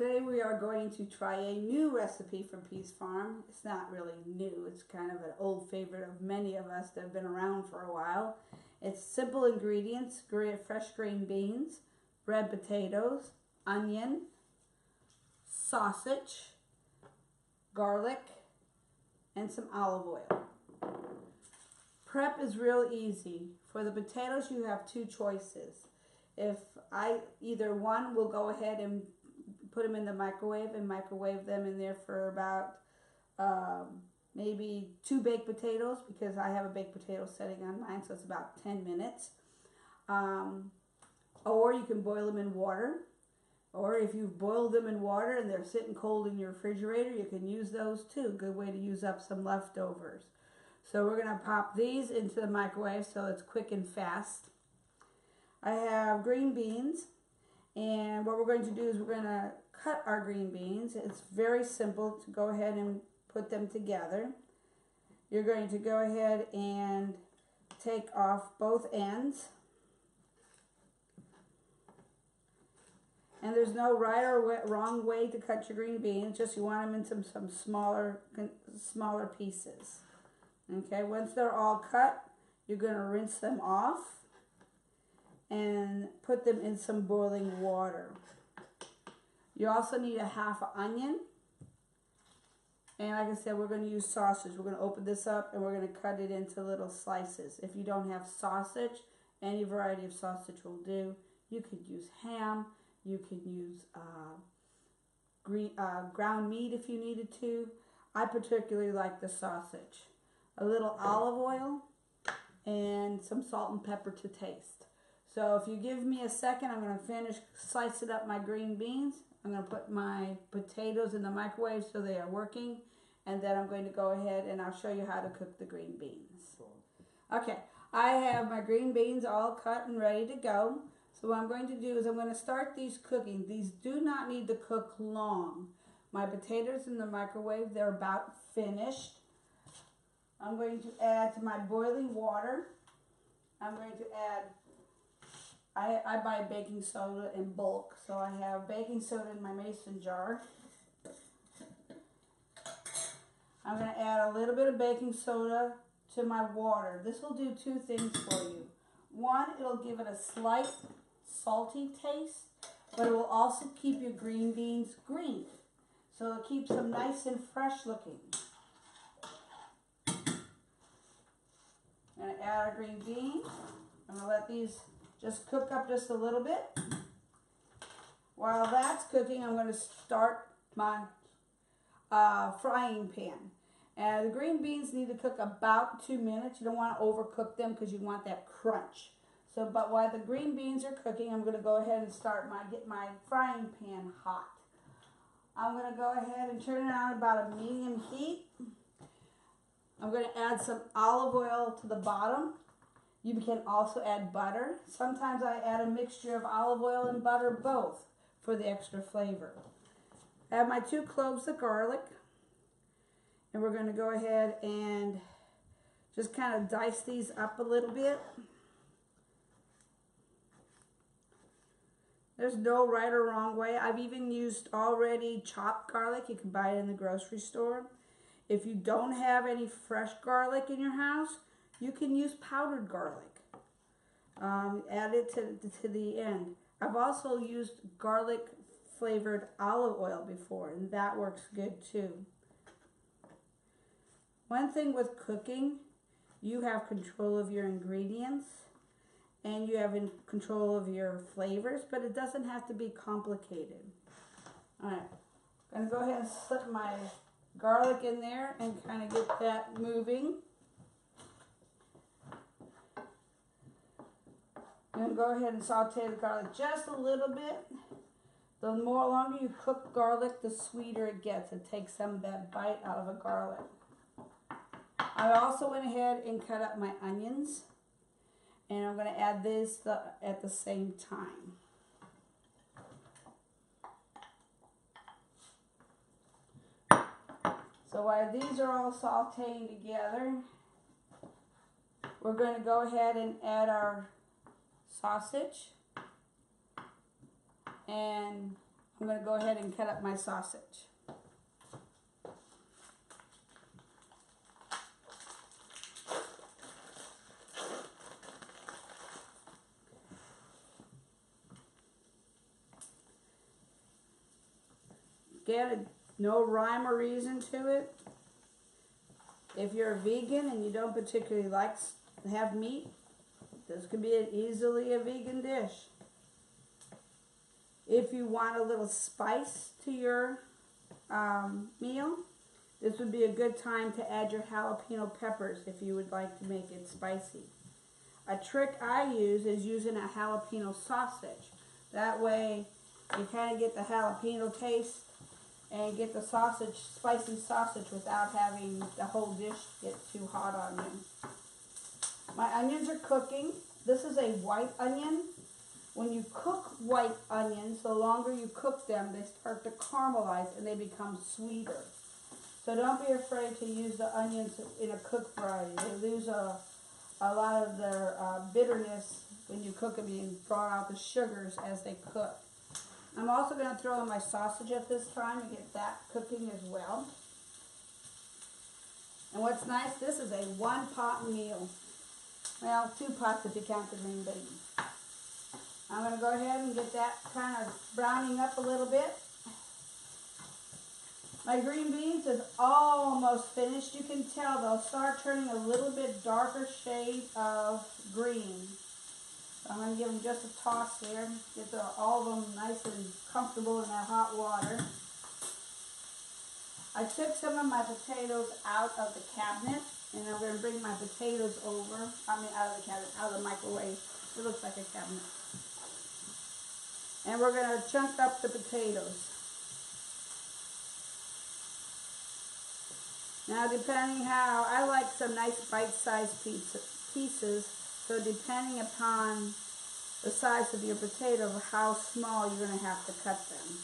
today we are going to try a new recipe from Pease Farm. It's not really new, it's kind of an old favorite of many of us that have been around for a while. It's simple ingredients: fresh green beans, red potatoes, onion, sausage, garlic, and some olive oil. Prep is real easy. For the potatoes, you have two choices. Either one will go ahead and put them in the microwave and microwave them in there for about maybe 2 baked potatoes, because I have a baked potato setting on mine, so it's about 10 minutes. Or you can boil them in water. Or if you've boiled them in water and they're sitting cold in your refrigerator, you can use those too. Good way to use up some leftovers. So we're going to pop these into the microwave so it's quick and fast. I have green beans, and what we're going to do is we're going to cut our green beans. It's very simple to go ahead and put them together. You're going to go ahead and take off both ends. And there's no right or wrong way to cut your green beans, just you want them into some smaller pieces. Okay, once they're all cut, you're going to rinse them off and put them in some boiling water. You also need a half onion. And like I said, we're going to use sausage. We're going to open this up and we're going to cut it into little slices. If you don't have sausage, any variety of sausage will do. You could use ham. You can use ground meat if you needed to. I particularly like the sausage. A little olive oil and some salt and pepper to taste. So if you give me a second, I'm going to finish slicing up my green beans. I'm going to put my potatoes in the microwave so they are working. And then I'm going to go ahead and I'll show you how to cook the green beans. Okay, I have my green beans all cut and ready to go. So what I'm going to do is I'm going to start these cooking. These do not need to cook long. My potatoes in the microwave, they're about finished. I'm going to add to my boiling water. I'm going to add, I buy baking soda in bulk, so I have baking soda in my mason jar. I'm going to add a little bit of baking soda to my water. This will do two things for you. One, it'll give it a slight salty taste, but it will also keep your green beans green. So it keeps them nice and fresh looking. I'm going to add our green beans. I'm going to let these just cook up just a little bit. While that's cooking, I'm going to start my frying pan. And the green beans need to cook about 2 minutes. You don't want to overcook them because you want that crunch. So, but while the green beans are cooking, I'm going to go ahead and get my frying pan hot. I'm going to go ahead and turn it on about a medium heat. I'm going to add some olive oil to the bottom. You can also add butter. Sometimes I add a mixture of olive oil and butter, both, for the extra flavor. I have my 2 cloves of garlic. And we're going to go ahead and just kind of dice these up a little bit. There's no right or wrong way. I've even used already chopped garlic. You can buy it in the grocery store. If you don't have any fresh garlic in your house, you can use powdered garlic. Add it to the end. I've also used garlic flavored olive oil before, and that works good too. One thing with cooking, you have control of your ingredients and you have control of your flavors, but it doesn't have to be complicated. All right, I'm going to go ahead and slip my garlic in there and kind of get that moving. I'm going to go ahead and saute the garlic just a little bit. The longer you cook garlic, the sweeter it gets. It takes some of that bite out of a garlic. I also went ahead and cut up my onions, and I'm going to add this at the same time. So while these are all sauteing together, we're going to go ahead and add our sausage and I'm going to go ahead and cut up my sausage. Again, no rhyme or reason to it. If you're a vegan and you don't particularly like to have meat, this could be easily a vegan dish. If you want a little spice to your meal, this would be a good time to add your jalapeno peppers if you would like to make it spicy. A trick I use is using a jalapeno sausage. That way you kind of get the jalapeno taste and get the sausage, spicy sausage, without having the whole dish get too hot on you. My onions are cooking. This is a white onion. When you cook white onions, the longer you cook them, they start to caramelize and they become sweeter. So don't be afraid to use the onions in a cooked variety. They lose a lot of their bitterness when you cook them. You draw out the sugars as they cook. I'm also going to throw in my sausage at this time and get that cooking as well. And what's nice, this is a one-pot meal. Well, 2 pots if you count the green beans. I'm going to go ahead and get that kind of browning up a little bit. My green beans is almost finished. You can tell they'll start turning a little bit darker shade of green. So I'm going to give them just a toss here. Get all of them nice and comfortable in that hot water. I took some of my potatoes out of the cabinet, and I'm going to bring my potatoes over. Out of the cabinet, out of the microwave. It looks like a cabinet. And we're going to chunk up the potatoes. Now, depending how, I like some nice bite-sized pieces, so depending upon the size of your potato, how small you're going to have to cut them.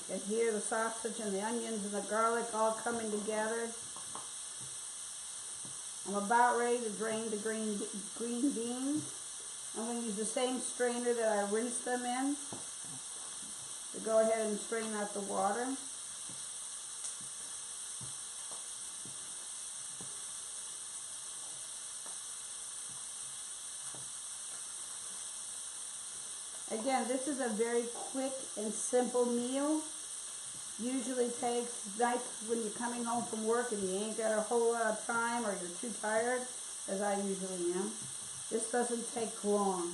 You can hear the sausage and the onions and the garlic all coming together. I'm about ready to drain the green beans. I'm going to use the same strainer that I rinsed them in to go ahead and strain out the water. Again, this is a very quick and simple meal. Usually takes nights when you're coming home from work and you ain't got a whole lot of time or you're too tired, as I usually am. This doesn't take long.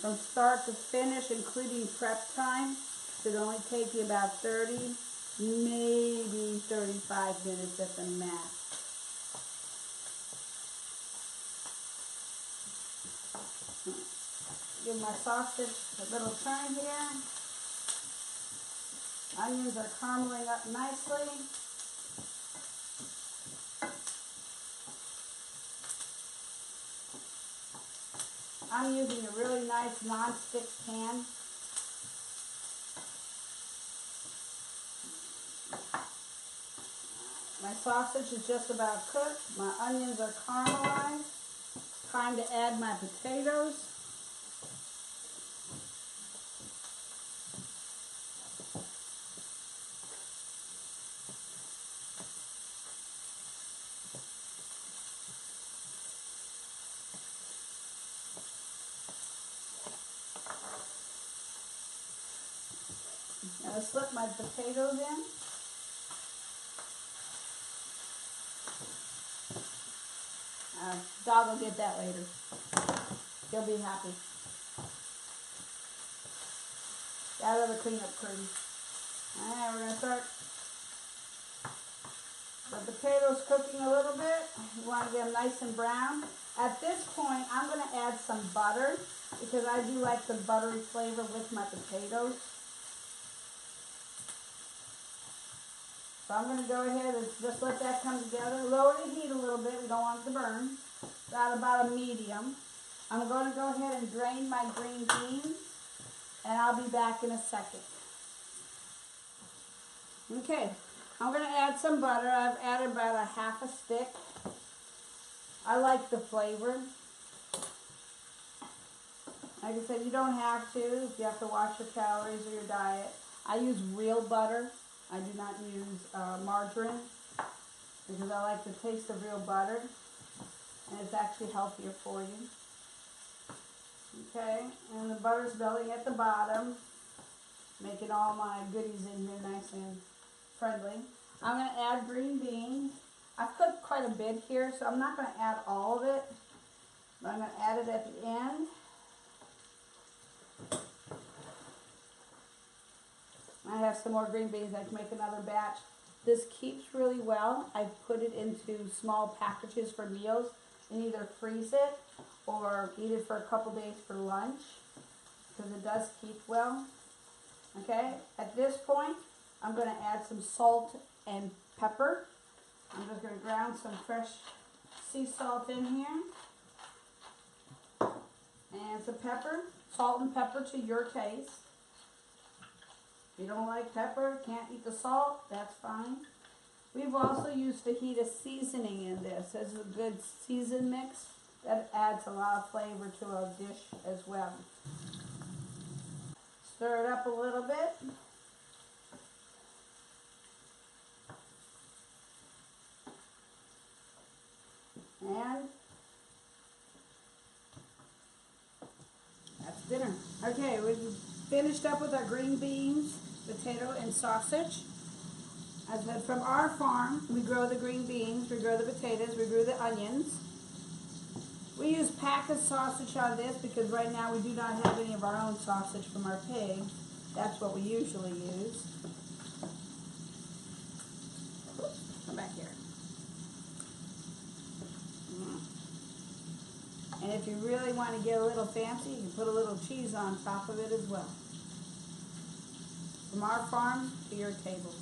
From start to finish, including prep time, should only take you about 30, maybe 35 minutes at the max. Give my sausage a little turn here. Onions are carameling up nicely. I'm using a really nice non-stick pan. My sausage is just about cooked. My onions are caramelized. Time to add my potatoes. I'm going to slip my potatoes in. Dog will get that later. He'll be happy. Gather the cleanup crew. Alright, we're going to start the potatoes cooking a little bit. You want to get them nice and brown. At this point, I'm going to add some butter because I do like the buttery flavor with my potatoes. So I'm going to go ahead and just let that come together. Lower the heat a little bit. We don't want it to burn. About a medium. I'm going to go ahead and drain my green beans, and I'll be back in a second. Okay, I'm going to add some butter. I've added about a half a stick. I like the flavor. Like I said, you don't have to if you have to watch your calories or your diet. I use real butter. I do not use margarine because I like the taste of real butter, and it's actually healthier for you. Okay, and the butter's melting at the bottom, making all my goodies in here nice and friendly. I'm going to add green beans. I've cooked quite a bit here, so I'm not going to add all of it, but I'm going to add it at the end. I have some more green beans. I can make another batch. This keeps really well. I put it into small packages for meals and either freeze it or eat it for a couple days for lunch because it does keep well. Okay, at this point, I'm going to add some salt and pepper. I'm just going to ground some fresh sea salt in here. And some pepper, salt and pepper to your taste. If you don't like pepper, can't eat the salt, that's fine. We've also used fajita seasoning in this as a good season mix. That adds a lot of flavor to a dish as well. Stir it up a little bit. And that's dinner. Okay, we've finished up with our green beans, potato, and sausage. As I said, from our farm, we grow the green beans, we grow the potatoes, we grow the onions. We use packaged sausage on this because right now we do not have any of our own sausage from our pigs. That's what we usually use. Oops, come back here. And if you really want to get a little fancy, you can put a little cheese on top of it as well. From our farm to your table.